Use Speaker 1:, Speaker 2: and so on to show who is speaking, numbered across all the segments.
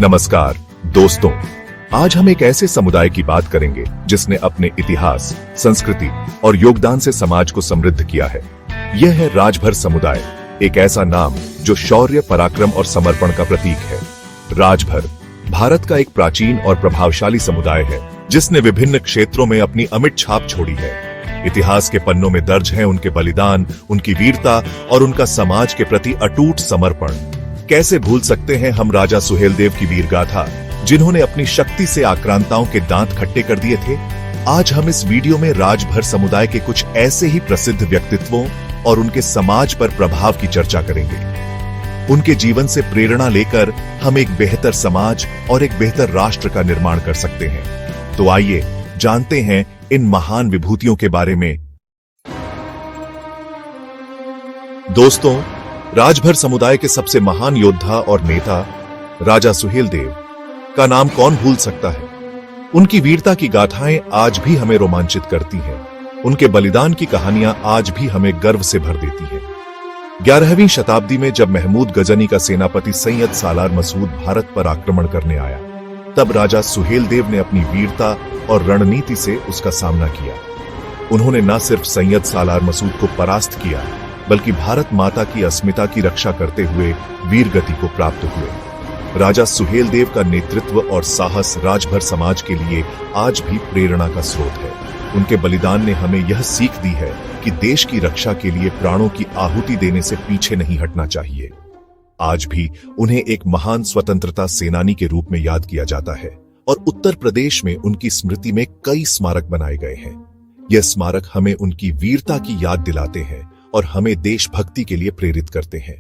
Speaker 1: नमस्कार दोस्तों, आज हम एक ऐसे समुदाय की बात करेंगे जिसने अपने इतिहास, संस्कृति और योगदान से समाज को समृद्ध किया है। यह है राजभर समुदाय, एक ऐसा नाम जो शौर्य, पराक्रम और समर्पण का प्रतीक है। राजभर भारत का एक प्राचीन और प्रभावशाली समुदाय है जिसने विभिन्न क्षेत्रों में अपनी अमिट छाप छोड़ी है। इतिहास के पन्नों में दर्ज है उनके बलिदान, उनकी वीरता और उनका समाज के प्रति अटूट समर्पण। कैसे भूल सकते हैं हम राजा सुहेलदेव की वीर गाथा, जिन्होंने अपनी शक्ति से आक्रांताओं के दांत खट्टे कर दिए थे। आज हम इस वीडियो में राजभर समुदाय के कुछ ऐसे ही प्रसिद्ध व्यक्तित्वों और उनके समाज पर प्रभाव की चर्चा करेंगे। उनके जीवन से प्रेरणा लेकर हम एक बेहतर समाज और एक बेहतर राष्ट्र का निर्माण कर सकते हैं। तो आइए जानते हैं इन महान विभूतियों के बारे में। दोस्तों, राजभर समुदाय के सबसे महान योद्धा और नेता राजा सुहेलदेव का नाम कौन भूल सकता है। उनकी वीरता की गाथाएं आज भी हमें रोमांचित करती हैं। उनके बलिदान की कहानियां आज भी हमें गर्व से भर देती हैं। 11वीं शताब्दी में जब महमूद गजनी का सेनापति सैयद सालार मसूद भारत पर आक्रमण करने आया, तब राजा सुहेलदेव ने अपनी वीरता और रणनीति से उसका सामना किया। उन्होंने न सिर्फ सैयद सालार मसूद को परास्त किया, बल्कि भारत माता की अस्मिता की रक्षा करते हुए वीर गति को प्राप्त हुए। राजा सुहेलदेव का नेतृत्व और साहस राजभर समाज के लिए आज भी प्रेरणा का स्रोत है। उनके बलिदान ने हमें यह सीख दी है कि देश की रक्षा के लिए प्राणों की आहुति देने से पीछे नहीं हटना चाहिए। आज भी उन्हें एक महान स्वतंत्रता सेनानी के रूप में याद किया जाता है और उत्तर प्रदेश में उनकी स्मृति में कई स्मारक बनाए गए हैं। यह स्मारक हमें उनकी वीरता की याद दिलाते हैं और हमें देशभक्ति के लिए प्रेरित करते हैं।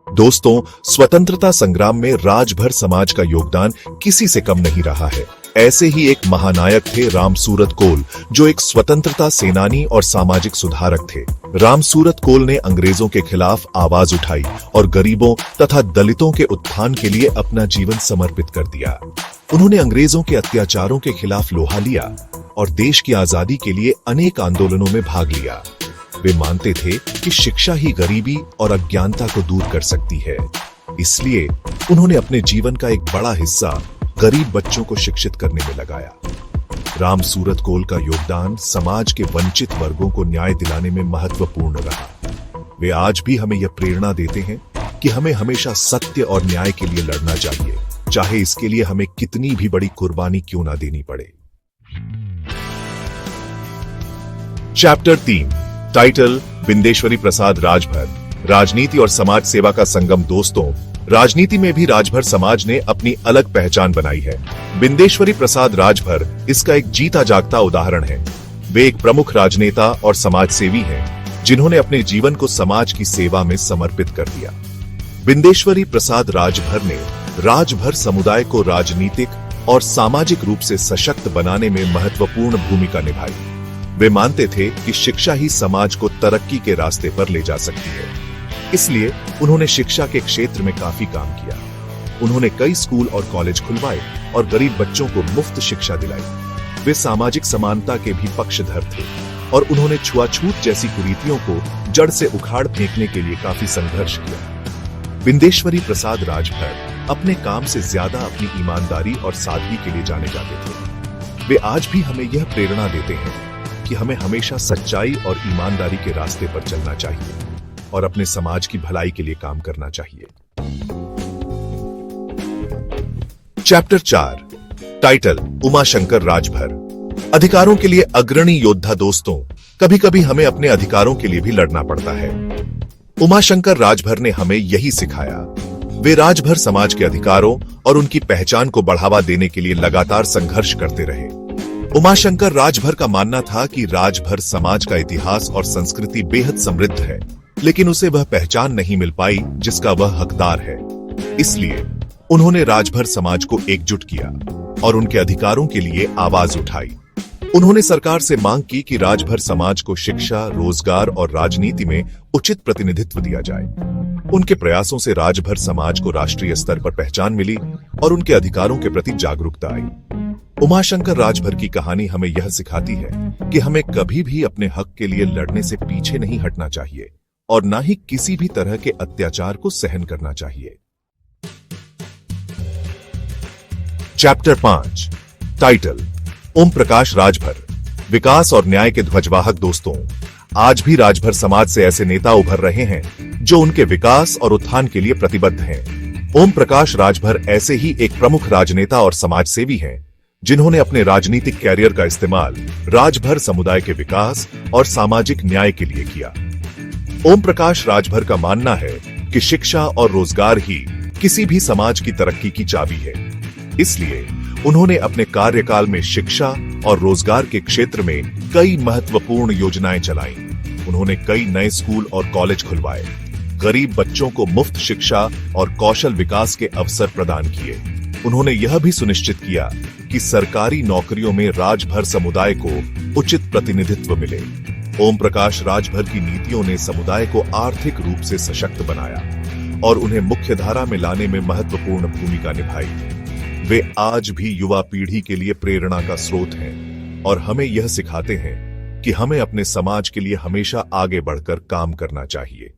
Speaker 1: दोस्तों, स्वतंत्रता संग्राम में राजभर समाज का योगदान किसी से कम नहीं रहा है। ऐसे ही एक महानायक थे रामसूरत कोल, जो एक स्वतंत्रता सेनानी और सामाजिक सुधारक थे। रामसूरत कोल ने अंग्रेजों के खिलाफ आवाज उठाई और गरीबों तथा दलितों के उत्थान के लिए अपना जीवन समर्पित कर दिया। उन्होंने अंग्रेजों के अत्याचारों के खिलाफ लोहा लिया और देश की आजादी के लिए अनेक आंदोलनों में भाग लिया। वे मानते थे कि शिक्षा ही गरीबी और अज्ञानता को दूर कर सकती है। इसलिए उन्होंने अपने जीवन का एक बड़ा हिस्सा गरीब बच्चों को शिक्षित करने में लगाया। रामसूरत कोल का योगदान समाज के वंचित वर्गों को न्याय दिलाने में महत्वपूर्ण रहा। वे आज भी हमें यह प्रेरणा देते हैं कि हमें हमेशा सत्य और न्याय के लिए लड़ना चाहिए, चाहे इसके लिए हमें कितनी भी बड़ी कुर्बानी क्यों ना देनी पड़े। चैप्टर 3, टाइटल बिंदेश्वरी प्रसाद राजभर, राजनीति और समाज सेवा का संगम। दोस्तों, राजनीति में भी राजभर समाज ने अपनी अलग पहचान बनाई है। बिंदेश्वरी प्रसाद राजभर इसका एक जीता जागता उदाहरण है। वे एक प्रमुख राजनेता और समाजसेवी हैं, जिन्होंने अपने जीवन को समाज की सेवा में समर्पित कर दिया। बिंदेश्वरी प्रसाद राजभर ने राजभर समुदाय को राजनीतिक और सामाजिक रूप से सशक्त बनाने में महत्वपूर्ण भूमिका निभाई। वे मानते थे कि शिक्षा ही समाज को तरक्की के रास्ते पर ले जा सकती है। इसलिए उन्होंने शिक्षा के क्षेत्र में काफी काम किया। उन्होंने कई स्कूल और कॉलेज खुलवाए और गरीब बच्चों को मुफ्त शिक्षा दिलाई। वे सामाजिक समानता के भी पक्षधर थे और उन्होंने छुआछूत जैसी कुरीतियों को जड़ से उखाड़ फेंकने के लिए काफी संघर्ष किया। बिंदेश्वरी प्रसाद राजभर अपने काम से ज्यादा अपनी ईमानदारी और सादगी के लिए जाने जाते थे। वे आज भी हमें यह प्रेरणा देते हैं कि हमें हमेशा सच्चाई और ईमानदारी के रास्ते पर चलना चाहिए और अपने समाज की भलाई के लिए काम करना चाहिए। चैप्टर 4, टाइटल उमाशंकर राजभर, अधिकारों के लिए अग्रणी योद्धा। दोस्तों, कभी कभी हमें अपने अधिकारों के लिए भी लड़ना पड़ता है। उमाशंकर राजभर ने हमें यही सिखाया। वे राजभर समाज के अधिकारों और उनकी पहचान को बढ़ावा देने के लिए लगातार संघर्ष करते रहे। उमाशंकर राजभर का मानना था कि राजभर समाज का इतिहास और संस्कृति बेहद समृद्ध है, लेकिन उसे वह पहचान नहीं मिल पाई जिसका वह हकदार है। इसलिए उन्होंने राजभर समाज को एकजुट किया और उनके अधिकारों के लिए आवाज उठाई। उन्होंने सरकार से मांग की कि राजभर समाज को शिक्षा, रोजगार और राजनीति में उचित प्रतिनिधित्व दिया जाए। उनके प्रयासों से राजभर समाज को राष्ट्रीय स्तर पर पहचान मिली और उनके अधिकारों के प्रति जागरूकता आई। उमाशंकर राजभर की कहानी हमें यह सिखाती है कि हमें कभी भी अपने हक के लिए लड़ने से पीछे नहीं हटना चाहिए और ना ही किसी भी तरह के अत्याचार को सहन करना चाहिए। चैप्टर 5 टाइटल ओम प्रकाश राजभर, विकास और न्याय के ध्वजवाहक। दोस्तों, आज भी राजभर समाज से ऐसे नेता उभर रहे हैं जो उनके विकास और उत्थान के लिए प्रतिबद्ध हैं। ओम प्रकाश राजभर ऐसे ही एक प्रमुख राजनेता और समाजसेवी हैं जिन्होंने अपने राजनीतिक कैरियर का इस्तेमाल राजभर समुदाय के विकास और सामाजिक न्याय के लिए किया। ओम प्रकाश राजभर का मानना है कि शिक्षा और रोजगार ही किसी भी समाज की तरक्की की चाबी है। इसलिए उन्होंने अपने कार्यकाल में शिक्षा और रोजगार के क्षेत्र में कई महत्वपूर्ण योजनाएं चलाईं। उन्होंने कई नए स्कूल और कॉलेज खुलवाए, गरीब बच्चों को मुफ्त शिक्षा और कौशल विकास के अवसर प्रदान किए। उन्होंने यह भी सुनिश्चित किया कि सरकारी नौकरियों में राजभर समुदाय को उचित प्रतिनिधित्व मिले। ओम प्रकाश राजभर की नीतियों ने समुदाय को आर्थिक रूप से सशक्त बनाया और उन्हें मुख्यधारा में लाने में महत्वपूर्ण भूमिका निभाई। वे आज भी युवा पीढ़ी के लिए प्रेरणा का स्रोत हैं और हमें यह सिखाते हैं कि हमें अपने समाज के लिए हमेशा आगे बढ़कर काम करना चाहिए।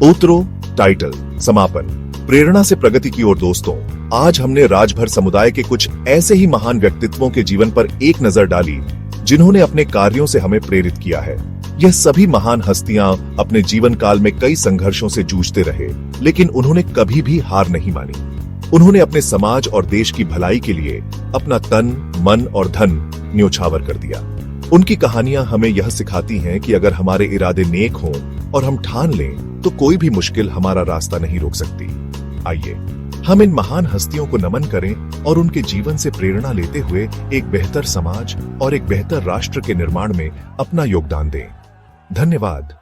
Speaker 1: उत्तरो टाइटल समापन, प्रेरणा से प्रगति की ओर। दोस्तों, आज हमने राजभर समुदाय के कुछ ऐसे ही महान व्यक्तित्वों के जीवन पर एक नजर डाली जिन्होंने अपने कार्यों से हमें प्रेरित किया है। यह सभी महान हस्तियां अपने जीवन काल में कई संघर्षों से जूझते रहे, लेकिन उन्होंने कभी भी हार नहीं मानी। उन्होंने अपने समाज और देश की भलाई के लिए अपना तन, मन और धन न्योछावर कर दिया। उनकी कहानियां हमें यह सिखाती हैं कि अगर हमारे इरादे नेक हों और हम ठान लें तो कोई भी मुश्किल हमारा रास्ता नहीं रोक सकती। आइए हम इन महान हस्तियों को नमन करें और उनके जीवन से प्रेरणा लेते हुए एक बेहतर समाज और एक बेहतर राष्ट्र के निर्माण में अपना योगदान दें। धन्यवाद।